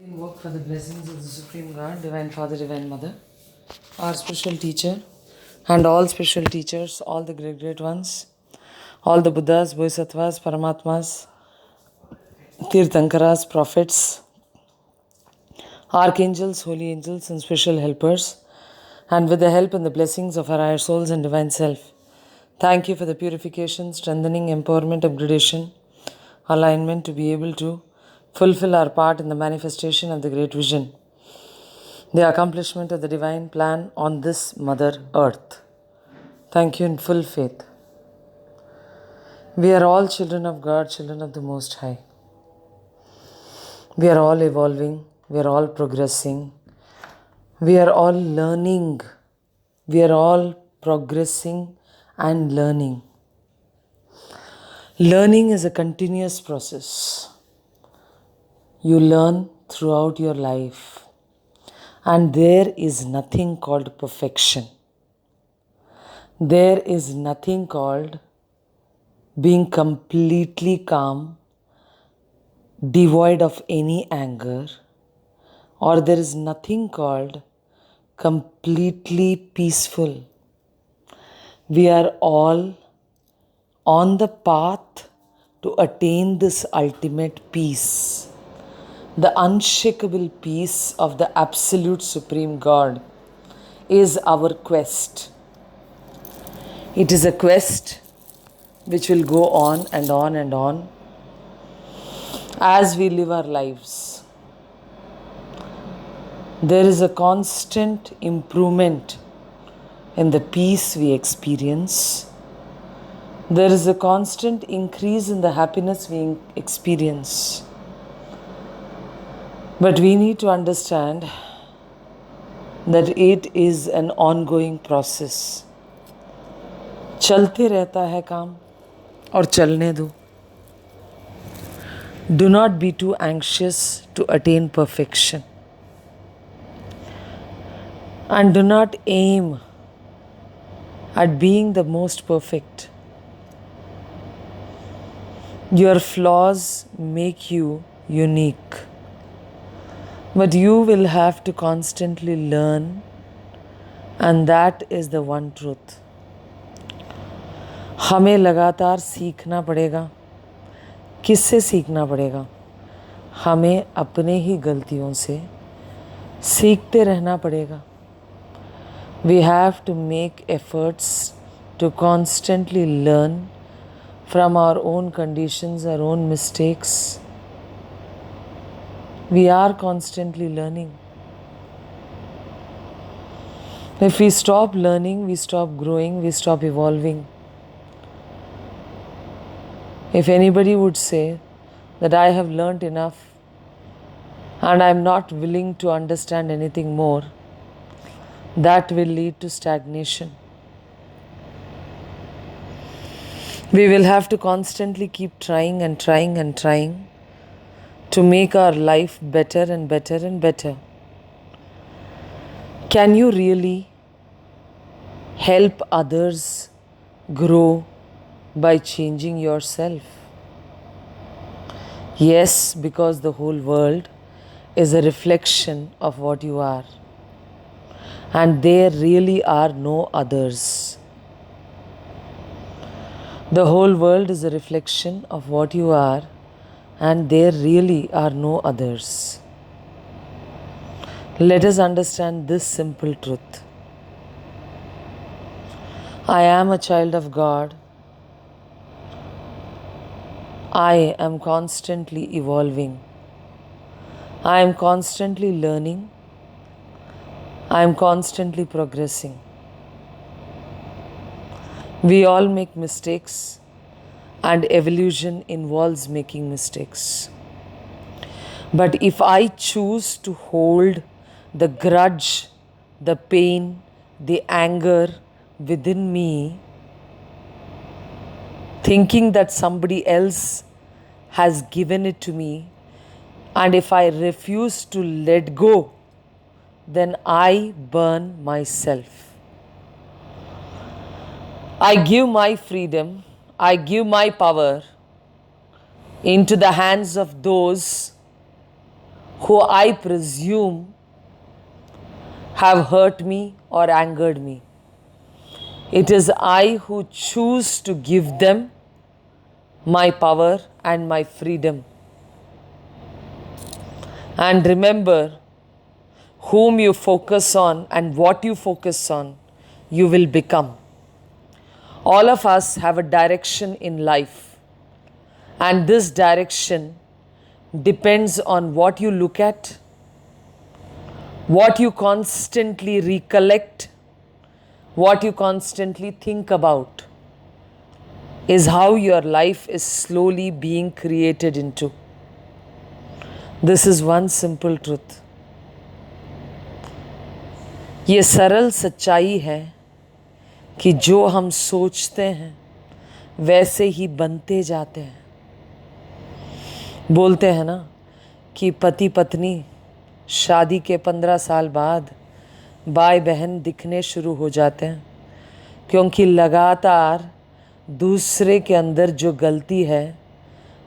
Invoke for the blessings of the Supreme God, Divine Father, Divine Mother, our spiritual teacher, and all spiritual teachers, all the great, great ones, all the Buddhas, Bodhisattvas, Paramatmas, Tirthankaras, prophets, archangels, holy angels, and special helpers, and with the help and the blessings of our higher souls and divine self. Thank you for the purification, strengthening, empowerment, upgradation, alignment to be able to fulfill our part in the manifestation of the great vision, the accomplishment of the divine plan on this Mother Earth. Thank you in full faith. We are all children of God, children of the Most High. We are all evolving, we are all progressing, we are all learning, we are all progressing and learning. Learning is a continuous process. You learn throughout your life, and there is nothing called perfection. There is nothing called being completely calm, devoid of any anger, or there is nothing called completely peaceful. We are all on the path to attain this ultimate peace, the unshakable peace of the absolute Supreme God is our quest. It is a quest which will go on and on and on as we live our lives. There is a constant improvement in the peace we experience. There is a constant increase in the happiness we experience. But we need to understand that it is an ongoing process. चलते रहता है काम और चलने दो. Do not be too anxious to attain perfection. And do not aim at being the most perfect. Your flaws make you unique. But you will have to constantly learn, and that is the one truth. हमें लगातार सीखना पड़ेगा. किससे सीखना पड़ेगा? हमें अपने ही गलतियों से सीखते रहना पड़ेगा. We have to make efforts to constantly learn from our own conditions, our own mistakes. We are constantly learning. If we stop learning, we stop growing, we stop evolving. If anybody would say that I have learnt enough and I am not willing to understand anything more, that will lead to stagnation. We will have to constantly keep trying and trying and trying to make our life better and better and better. Can you really help others grow by changing yourself? Yes, because the whole world is a reflection of what you are. And there really are no others. The whole world is a reflection of what you are, and there really are no others. Let us understand this simple truth. I am a child of God. I am constantly evolving. I am constantly learning. I am constantly progressing. We all make mistakes, and evolution involves making mistakes. But if I choose to hold the grudge, the pain, the anger within me, thinking that somebody else has given it to me, and if I refuse to let go, then I burn myself. I give my freedom, I give my power into the hands of those who I presume have hurt me or angered me. It is I who choose to give them my power and my freedom. And remember, whom you focus on and what you focus on, you will become. All of us have a direction in life, and this direction depends on what you look at, what you constantly recollect, what you constantly think about, is how your life is slowly being created into. This is one simple truth. ये सरल सच्चाई है कि जो हम सोचते हैं वैसे ही बनते जाते हैं. बोलते हैं ना कि पति पत्नी शादी के 15 साल बाद भाई बहन दिखने शुरू हो जाते हैं, क्योंकि लगातार दूसरे के अंदर जो गलती है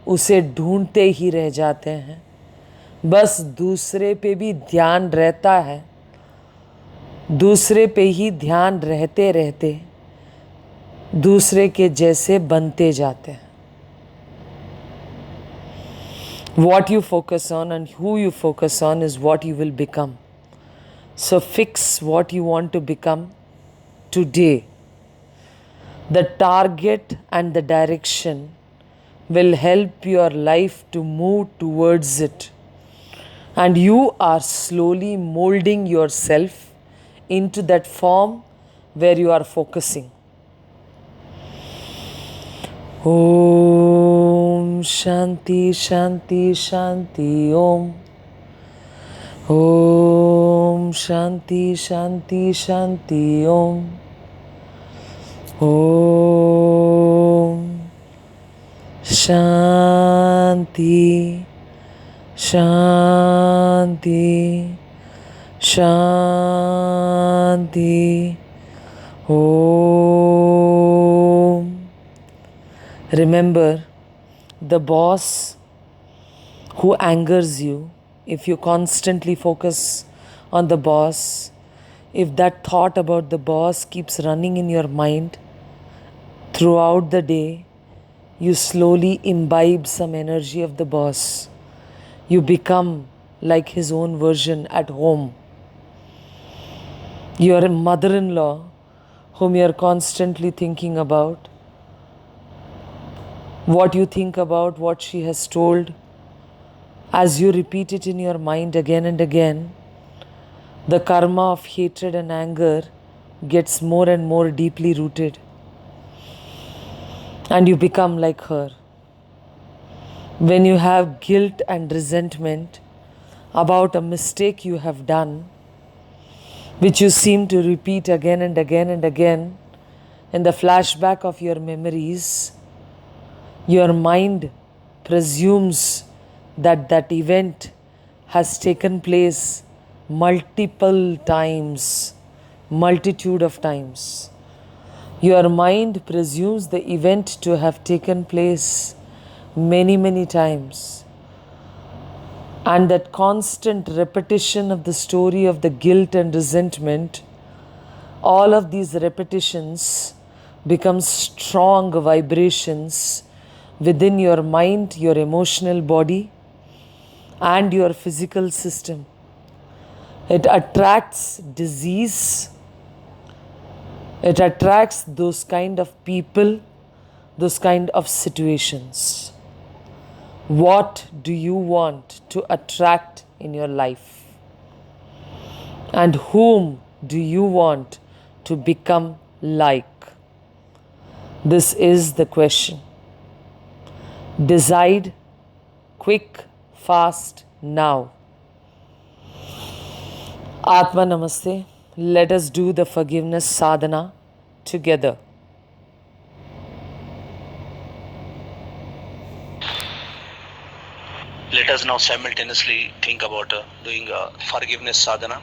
उसे ढूंढते ही रह जाते हैं. बस दूसरे पे भी ध्यान रहता है, दूसरे पे ही ध्यान रहते रहते दूसरे के जैसे बनते जाते हैं. What you focus on and who you focus on is what you will become. So fix what you want to become today. The target and the direction will help your life to move towards it. And you are slowly molding yourself into that form where you are focusing. Om Shanti Shanti Shanti Om. Om Shanti Shanti Shanti Om. Om Shanti Shanti Shanti Om. Remember, the boss who angers you, if you constantly focus on the boss, if that thought about the boss keeps running in your mind throughout the day, you slowly imbibe some energy of the boss. You become like his own version at home. Your mother-in-law, whom you are constantly thinking about, what you think about what she has told, as you repeat it in your mind again and again, the karma of hatred and anger gets more and more deeply rooted. And you become like her. When you have guilt and resentment about a mistake you have done, which you seem to repeat again and again and again in the flashback of your memories, your mind presumes that that event has taken place multiple times, multitude of times. Your mind presumes the event to have taken place many, many times. And that constant repetition of the story of the guilt and resentment, all of these repetitions become strong vibrations within your mind, your emotional body, and your physical system. It attracts disease. It attracts those kind of people, those kind of situations. What do you want to attract in your life? And whom do you want to become like? This is the question. Decide quick, fast, now. Atma Namaste. Let us do the forgiveness sadhana together. Let us now simultaneously think about doing a forgiveness sadhana.